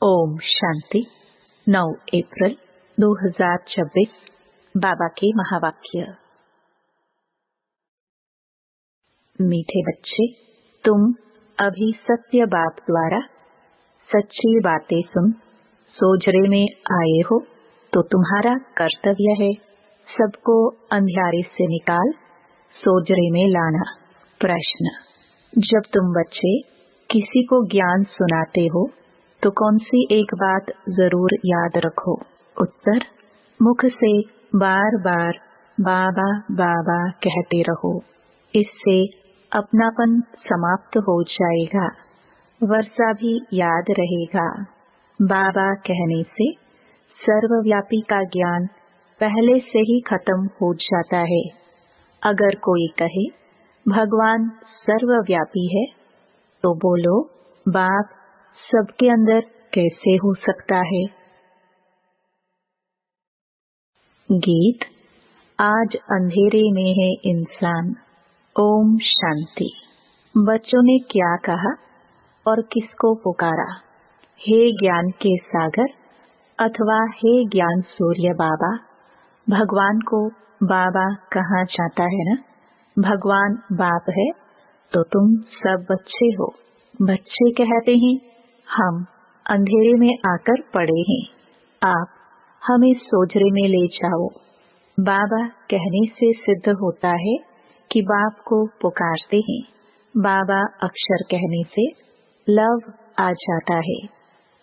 ओम शांति। 9 अप्रैल 2026 बाबा के महावाक्य। मीठे बच्चे, तुम अभी सत्य बाप द्वारा सच्ची बातें सुन सोजरे में आए हो, तो तुम्हारा कर्तव्य है सबको अंधियारे से निकाल सोजरे में लाना। प्रश्न: जब तुम बच्चे किसी को ज्ञान सुनाते हो तो कौन सी एक बात जरूर याद रखो? उत्तर: मुख से बार बार बाबा बाबा कहते रहो, इससे अपनापन समाप्त हो जाएगा, वर्षा भी याद रहेगा। बाबा कहने से सर्वव्यापी का ज्ञान पहले से ही खत्म हो जाता है। अगर कोई कहे भगवान सर्वव्यापी है तो बोलो, बाप सबके अंदर कैसे हो सकता है? गीत: आज अंधेरे में है इंसान। ओम शांति। बच्चों ने क्या कहा और किसको पुकारा? हे ज्ञान के सागर अथवा हे ज्ञान सूर्य बाबा। भगवान को बाबा कहा जाता है ना। भगवान बाप है तो तुम सब बच्चे हो। बच्चे कहते हैं हम अंधेरे में आकर पड़े हैं, आप हमें सोजरे में ले जाओ। बाबा कहने से सिद्ध होता है कि बाप को पुकारते हैं। बाबा अक्षर कहने से लव आ जाता है,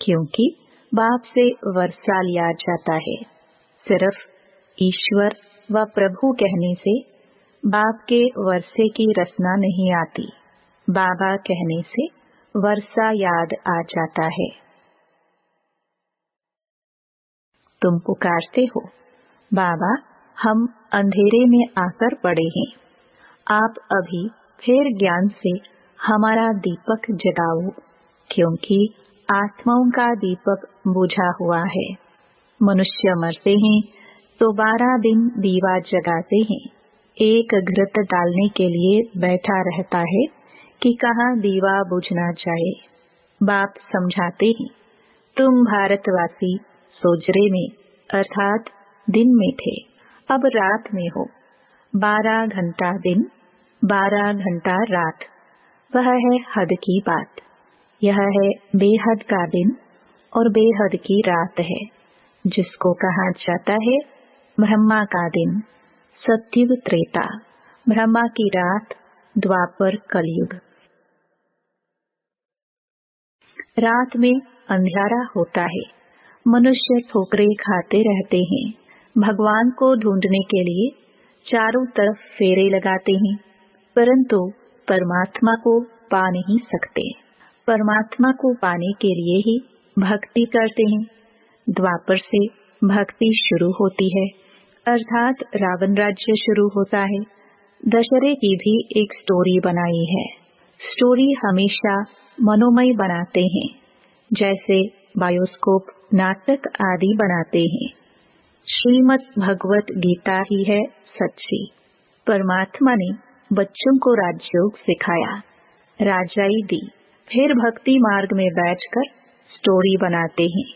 क्योंकि बाप से वर्षा लिया जाता है। सिर्फ ईश्वर व प्रभु कहने से बाप के वर्षे की रचना नहीं आती। बाबा कहने से वर्षा याद आ जाता है। तुम पुकारते हो, बाबा हम अंधेरे में आकर पड़े हैं, आप अभी फिर ज्ञान से हमारा दीपक जगाओ, क्योंकि आत्माओं का दीपक बुझा हुआ है। मनुष्य मरते हैं तो 12 दिन दीवा जगाते हैं। एक घृत डालने के लिए बैठा रहता है कि कहाँ दीवा बुझना जाए। बाप समझाते हैं, तुम भारतवासी सोजरे में अर्थात दिन में थे, अब रात में हो। 12 घंटा दिन, 12 घंटा रात, वह है हद की बात। यह है बेहद का दिन और बेहद की रात है, जिसको कहा जाता है ब्रह्मा का दिन, सत्युग त्रेता, ब्रह्मा की रात, द्वापर कलयुग। रात में अंधियारा होता है, मनुष्य ठोकरें खाते रहते हैं। भगवान को ढूंढने के लिए चारों तरफ फेरे लगाते हैं, परंतु परमात्मा को पा नहीं सकते। परमात्मा को पाने के लिए ही भक्ति करते हैं। द्वापर से भक्ति शुरू होती है, अर्थात रावण राज्य शुरू होता है। दशहरे की भी एक स्टोरी बनाई है। स्टोरी हमेशा मनोमय बनाते हैं, जैसे बायोस्कोप नाटक आदि बनाते हैं। श्रीमद् भगवत गीता ही है सच्ची। परमात्मा ने बच्चों को राजयोग सिखाया, राजाई दी, फिर भक्ति मार्ग में बैठकर स्टोरी बनाते हैं।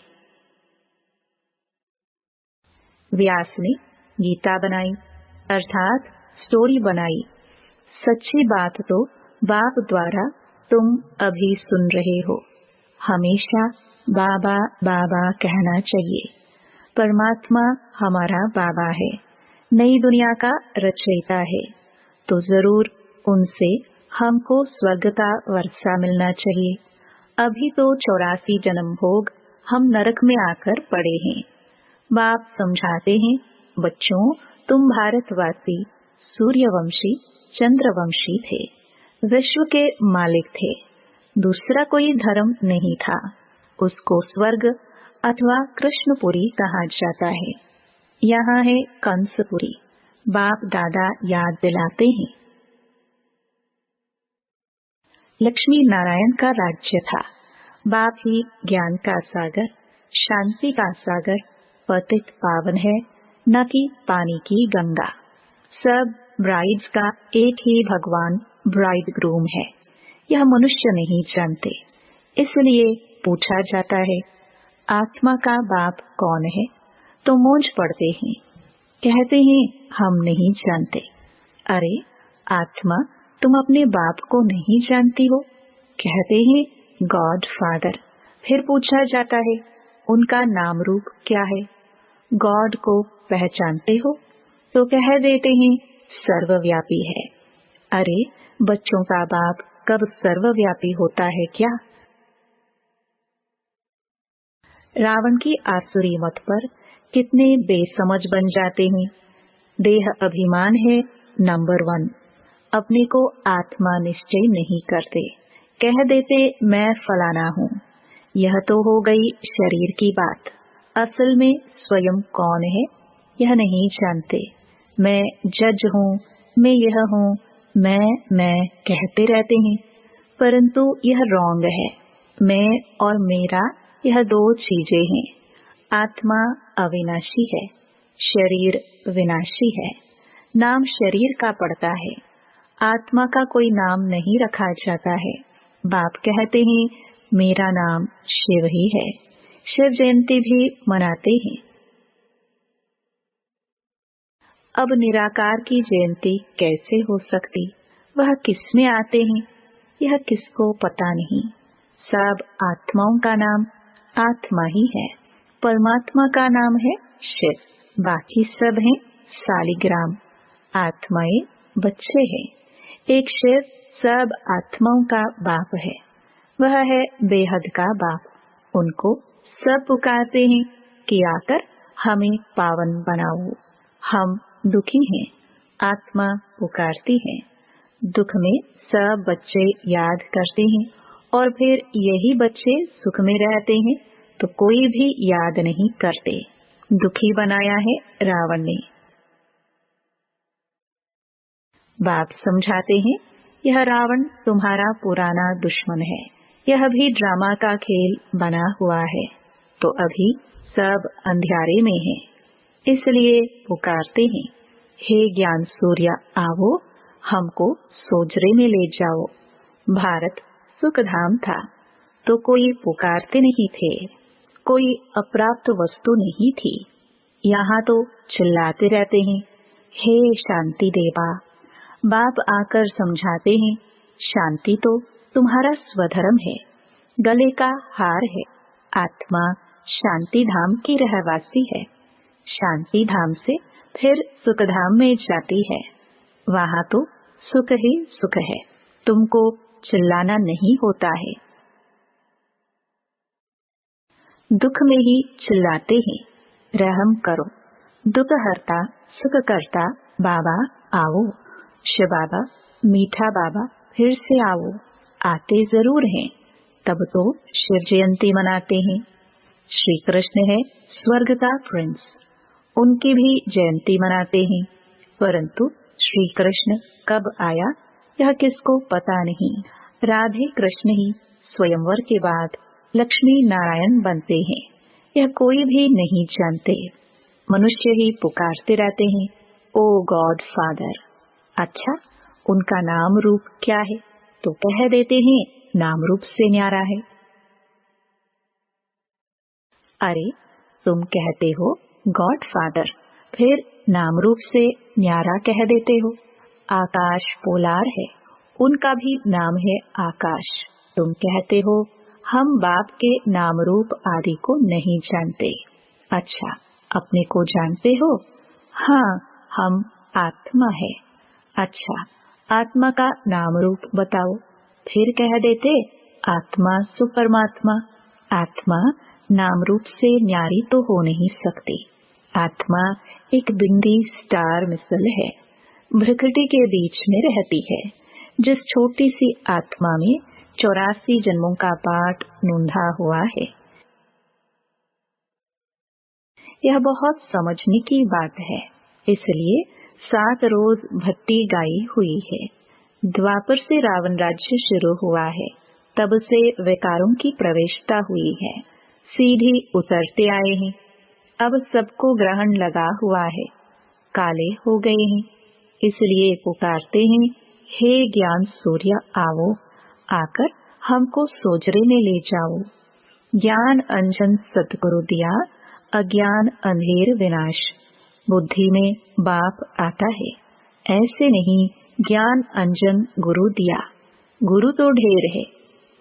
व्यास ने गीता बनाई, अर्थात स्टोरी बनाई। सच्ची बात तो बाप द्वारा तुम अभी सुन रहे हो। हमेशा बाबा बाबा कहना चाहिए। परमात्मा हमारा बाबा है, नई दुनिया का रचयिता है, तो जरूर उनसे हमको स्वर्ग का वर्षा मिलना चाहिए। अभी तो 84 जन्म भोग हम नरक में आकर पड़े हैं। बाप समझाते हैं, बच्चों तुम भारतवासी सूर्यवंशी चंद्रवंशी थे, विश्व के मालिक थे, दूसरा कोई धर्म नहीं था। उसको स्वर्ग अथवा कृष्णपुरी कहा जाता है। यहाँ है कंसपुरी। बाप दादा याद दिलाते हैं, लक्ष्मी नारायण का राज्य था। बाप ही ज्ञान का सागर, शांति का सागर, पतित पावन है, न कि पानी की गंगा। सब ब्राइड्स का एक ही भगवान ब्राइड ग्रूम है, यह मनुष्य नहीं जानते। इसलिए पूछा जाता है, आत्मा का बाप कौन है तो मूंझ पड़ते हैं, कहते हैं हम नहीं जानते। अरे आत्मा, तुम अपने बाप को नहीं जानती हो, कहते हैं गॉड फादर। फिर पूछा जाता है उनका नाम रूप क्या है, गॉड को पहचानते हो तो कह देते हैं सर्वव्यापी है। अरे बच्चों का बाप कब सर्वव्यापी होता है क्या? रावण की आसुरी मत पर कितने बेसमझ बन जाते हैं। देह अभिमान है नंबर 1। अपने को आत्मा निश्चय नहीं करते, कह देते मैं फलाना हूँ। यह तो हो गई शरीर की बात। असल में स्वयं कौन है यह नहीं जानते। मैं जज हूँ, मैं यह हूँ, मैं कहते रहते हैं, परंतु यह रॉन्ग है। मैं और मेरा यह दो चीजें हैं। आत्मा अविनाशी है, शरीर विनाशी है। नाम शरीर का पड़ता है, आत्मा का कोई नाम नहीं रखा जाता है। बाप कहते हैं मेरा नाम शिव ही है। शिव जयंती भी मनाते हैं। अब निराकार की जयंती कैसे हो सकती, वह किसमें आते हैं यह किसको पता नहीं। सब आत्माओं का नाम आत्मा ही है। परमात्मा का नाम है शिव, बाकी सब हैं सालिग्राम। आत्माएं बच्चे हैं, एक शिव सब आत्माओं का बाप है। वह है बेहद का बाप। उनको सब पुकारते हैं कि आकर हमें पावन बनाओ। हम दुखी हैं, आत्मा पुकारती है। दुख में सब बच्चे याद करते हैं और फिर यही बच्चे सुख में रहते हैं तो कोई भी याद नहीं करते। दुखी बनाया है रावण ने। बाप समझाते हैं यह रावण तुम्हारा पुराना दुश्मन है, यह भी ड्रामा का खेल बना हुआ है। तो अभी सब अंधियारे में है, इसलिए पुकारते हैं हे ज्ञान सूर्य आओ, हमको सोजरे में ले जाओ। भारत सुखधाम था तो कोई पुकारते नहीं थे, कोई अप्राप्त वस्तु नहीं थी। यहाँ तो चिल्लाते रहते हैं हे शांति देवा। बाप आकर समझाते हैं शांति तो तुम्हारा स्वधर्म है, गले का हार है। आत्मा शांति धाम की रहवासी है। शांति धाम से फिर सुखधाम में जाती है, वहाँ तो सुख ही सुख है। तुमको चिल्लाना नहीं होता है। दुख में ही चिल्लाते हैं रहम करो। दुख हरता सुख करता बाबा आओ। शिव बाबा मीठा बाबा फिर से आओ। आते जरूर हैं, तब तो शिव जयंती मनाते हैं। श्री कृष्ण है स्वर्ग का प्रिंस, उनकी भी जयंती मनाते हैं। परंतु श्री कृष्ण कब आया यह किसको पता नहीं। राधे कृष्ण ही स्वयंवर के बाद लक्ष्मी नारायण बनते हैं, यह कोई भी नहीं जानते। मनुष्य ही पुकारते रहते हैं ओ गॉड फादर। अच्छा, उनका नाम रूप क्या है तो कह देते हैं नाम रूप से न्यारा है। अरे तुम कहते हो गॉड फादर, फिर नाम रूप से न्यारा कह देते हो। आकाश पोलार है, उनका भी नाम है आकाश। तुम कहते हो हम बाप के नाम रूप आदि को नहीं जानते। अच्छा, अपने को जानते हो? हाँ, हम आत्मा है। अच्छा, आत्मा का नाम रूप बताओ। फिर कह देते आत्मा सो परमात्मा। आत्मा नाम रूप से न्यारी तो हो नहीं सकती। आत्मा एक बिंदी स्टार मिसल है, भ्रकुटी के बीच में रहती है। जिस छोटी सी आत्मा में 84 जन्मों का पाठ नूंधा हुआ है। यह बहुत समझने की बात है, इसलिए 7 रोज भक्ति गाई हुई है। द्वापर से रावण राज्य शुरू हुआ है, तब से विकारों की प्रवेशता हुई है, सीधी उतरते आए हैं। अब सबको ग्रहण लगा हुआ है, काले हो गए हैं, इसलिए पुकारते हैं हे ज्ञान सूर्य आओ, आकर हमको सोजरे में ले जाओ। ज्ञान अंजन सतगुरु दिया, अज्ञान अंधेर विनाश। बुद्धि में बाप आता है, ऐसे नहीं ज्ञान अंजन गुरु दिया। गुरु तो ढेर है,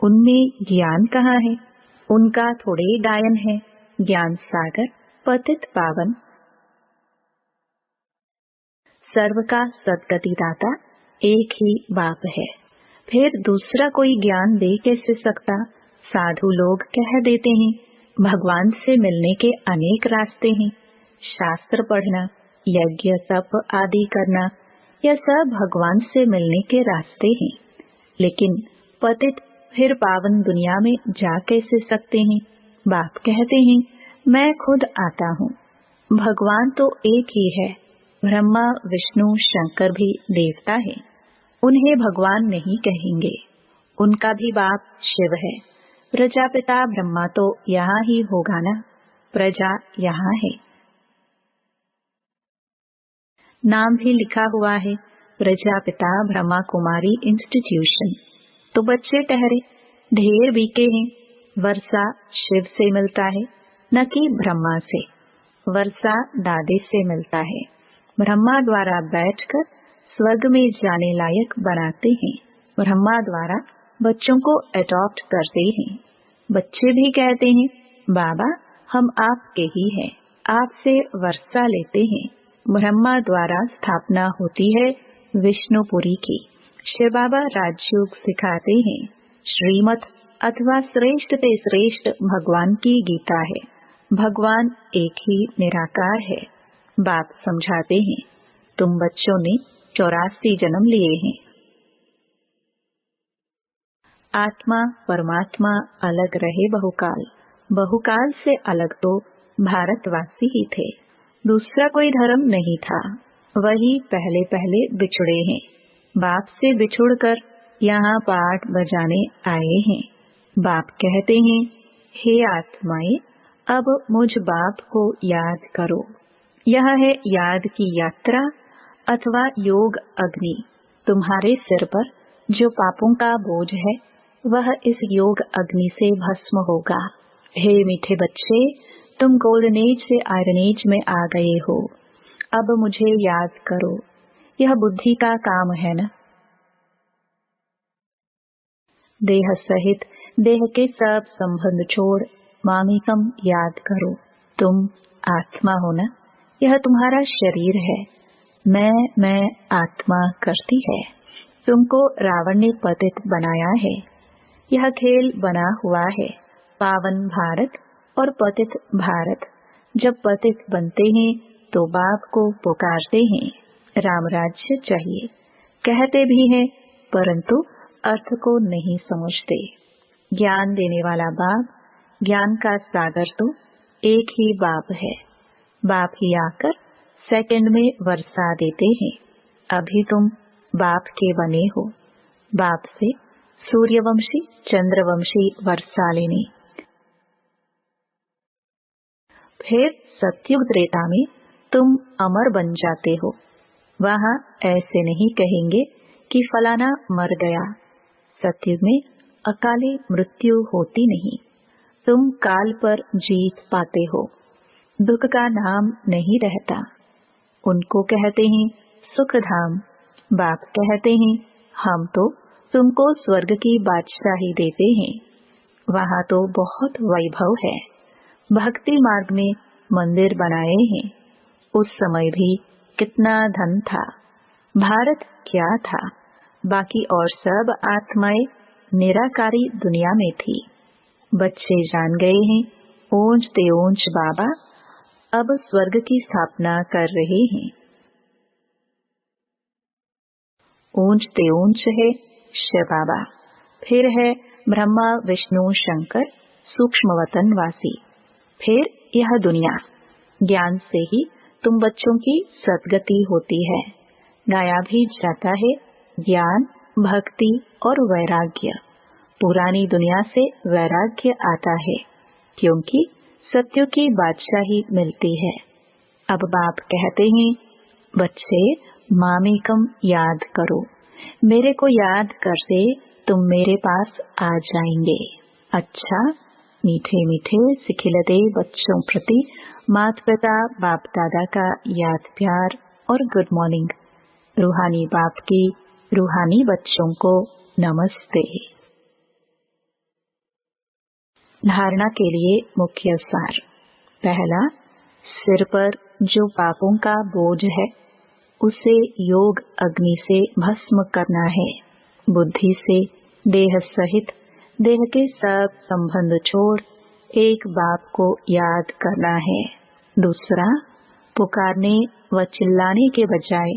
उनमें ज्ञान कहाँ है? उनका थोड़े गायन है। ज्ञान सागर पतित पावन, सर्व का सदगति दाता एक ही बाप है। फिर दूसरा कोई ज्ञान दे कैसे सकता? साधु लोग कह देते हैं भगवान से मिलने के अनेक रास्ते हैं। शास्त्र पढ़ना, यज्ञ तप आदि करना, यह सब भगवान से मिलने के रास्ते हैं। लेकिन पतित फिर पावन दुनिया में जा कैसे सकते हैं? बाप कहते हैं मैं खुद आता हूँ। भगवान तो एक ही है। ब्रह्मा विष्णु शंकर भी देवता है, उन्हें भगवान नहीं कहेंगे। उनका भी बाप शिव है। प्रजापिता ब्रह्मा तो यहाँ ही होगा ना, प्रजा यहाँ है। नाम भी लिखा हुआ है, प्रजापिता ब्रह्मा कुमारी इंस्टीट्यूशन। तो बच्चे ठहरे, ढेर बीके हैं। वर्षा शिव से मिलता है, न कि ब्रह्मा से। वर्षा दादे से मिलता है। ब्रह्मा द्वारा बैठकर स्वर्ग में जाने लायक बनाते हैं। ब्रह्मा द्वारा बच्चों को अडॉप्ट करते हैं। बच्चे भी कहते हैं बाबा हम आपके ही हैं, आपसे वर्षा लेते हैं। ब्रह्मा द्वारा स्थापना होती है विष्णुपुरी की। शिव बाबा राजयोग सिखाते हैं। श्रीमत अथवा श्रेष्ठ से श्रेष्ठ भगवान की गीता है। भगवान एक ही निराकार है। बाप समझाते हैं तुम बच्चों ने 84 जन्म लिए हैं। आत्मा परमात्मा अलग रहे बहुकाल, बहुकाल से अलग तो भारतवासी ही थे। दूसरा कोई धर्म नहीं था, वही पहले पहले बिछुड़े हैं। बाप से बिछुड़कर यहाँ पाठ बजाने आए हैं। बाप कहते हैं हे आत्माएं, अब मुझ बाप को याद करो। यह है याद की यात्रा अथवा योग अग्नि। तुम्हारे सिर पर जो पापों का बोझ है वह इस योग अग्नि से भस्म होगा। हे मीठे बच्चे, तुम गोल्डन एज से आयरन एज में आ गए हो। अब मुझे याद करो। यह बुद्धि का काम है न। देह सहित देह के सब संबंध छोड़ मामिकम याद करो। तुम आत्मा हो न, यह तुम्हारा शरीर है। मैं आत्मा करती है। तुमको रावण ने पतित बनाया है। यह खेल बना हुआ है, पावन भारत और पतित भारत। जब पतित बनते हैं तो बाप को पुकारते हैं, राम राज्य चाहिए। कहते भी हैं परंतु अर्थ को नहीं समझते। ज्ञान देने वाला बाप, ज्ञान का सागर तो एक ही बाप है। बाप ही आकर सेकंड में वर्षा देते हैं। अभी तुम बाप के बने हो। बाप से सूर्यवंशी चंद्रवंशी वर्षा लेने। फिर सतयुग त्रेता में तुम अमर बन जाते हो। वहाँ ऐसे नहीं कहेंगे कि फलाना मर गया। सतयुग में अकाली मृत्यु होती नहीं। तुम काल पर जीत पाते हो। दुख का नाम नहीं रहता। उनको कहते हैं सुखधाम। बाप कहते हैं हम तो तुमको स्वर्ग की बादशाही देते हैं। वहाँ तो बहुत वैभव है। भक्ति मार्ग में मंदिर बनाए हैं। उस समय भी कितना धन था। भारत क्या था? बाकी और सब आत्माएं निराकारी दुनिया में थी। बच्चे जान गए हैं ऊंच ते ऊंच बाबा अब स्वर्ग की स्थापना कर रहे हैं। ऊंच ते ऊंच है शिव बाबा। फिर है ब्रह्मा विष्णु शंकर सूक्ष्म वतन वासी। फिर यह दुनिया। ज्ञान से ही तुम बच्चों की सदगति होती है। गाया भी जाता है ज्ञान, भक्ति और वैराग्य। पुरानी दुनिया से वैराग्य आता है क्योंकि सत्य की बादशाही मिलती है। अब बाप कहते हैं बच्चे मामेकम याद करो। मेरे को याद करते तुम मेरे पास आ जाएंगे। अच्छा, मीठे मीठे सिखिलते बच्चों प्रति माता पिता बाप दादा का याद प्यार और गुड मॉर्निंग। रूहानी बाप की रूहानी बच्चों को नमस्ते। धारणा के लिए मुख्य सार। पहला, सिर पर जो पापों का बोझ है उसे योग अग्नि से भस्म करना है। बुद्धि से देह सहित देह के सब संबंध छोड़ एक बाप को याद करना है। दूसरा, पुकारने व चिल्लाने के बजाय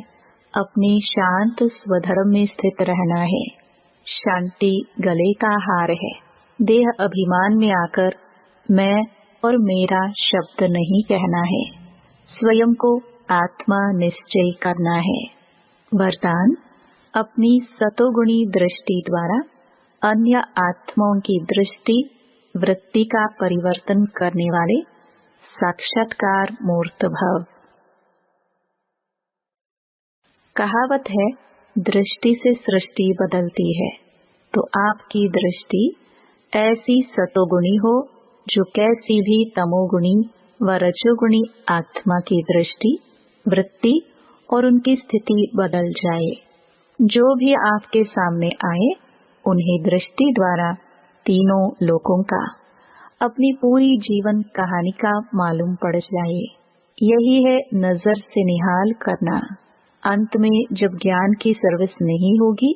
अपने शांत स्वधर्म में स्थित रहना है। शांति गले का हार है। देह अभिमान में आकर मैं और मेरा शब्द नहीं कहना है। स्वयं को आत्मा निश्चय करना है। वरदान, अपनी सतोगुणी दृष्टि द्वारा अन्य आत्माओं की दृष्टि वृत्ति का परिवर्तन करने वाले साक्षात्कार मूर्त भव। कहावत है, दृष्टि से सृष्टि बदलती है। तो आपकी दृष्टि ऐसी सतोगुणी हो जो कैसी भी तमोगुणी व रजोगुणी आत्मा की दृष्टि वृत्ति और उनकी स्थिति बदल जाए। जो भी आपके सामने आए उन्हें दृष्टि द्वारा तीनों लोकों का अपनी पूरी जीवन कहानी का मालूम पड़ जाए। यही है नजर से निहाल करना। अंत में जब ज्ञान की सर्विस नहीं होगी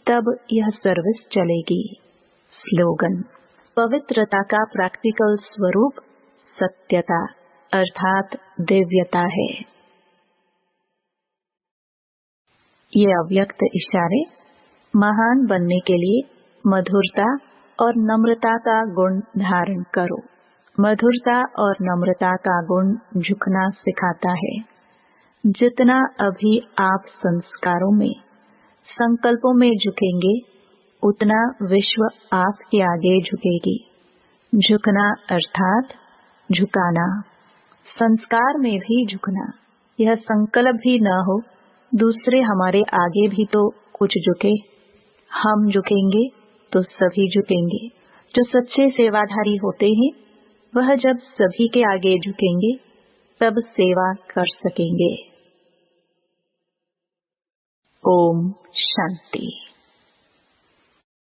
तब यह सर्विस चलेगी। स्लोगन, पवित्रता का प्रैक्टिकल स्वरूप सत्यता अर्थात दिव्यता है। ये अव्यक्त इशारे महान बनने के लिए मधुरता और नम्रता का गुण धारण करो। मधुरता और नम्रता का गुण झुकना सिखाता है। जितना अभी आप संस्कारों में संकल्पों में झुकेंगे उतना विश्व आपके आगे झुकेगी। झुकना अर्थात झुकाना, संस्कार में भी झुकना। यह संकल्प भी न हो दूसरे हमारे आगे भी तो कुछ झुके। हम झुकेंगे तो सभी झुकेंगे। जो सच्चे सेवाधारी होते हैं वह जब सभी के आगे झुकेंगे तब सेवा कर सकेंगे। ओम शांति।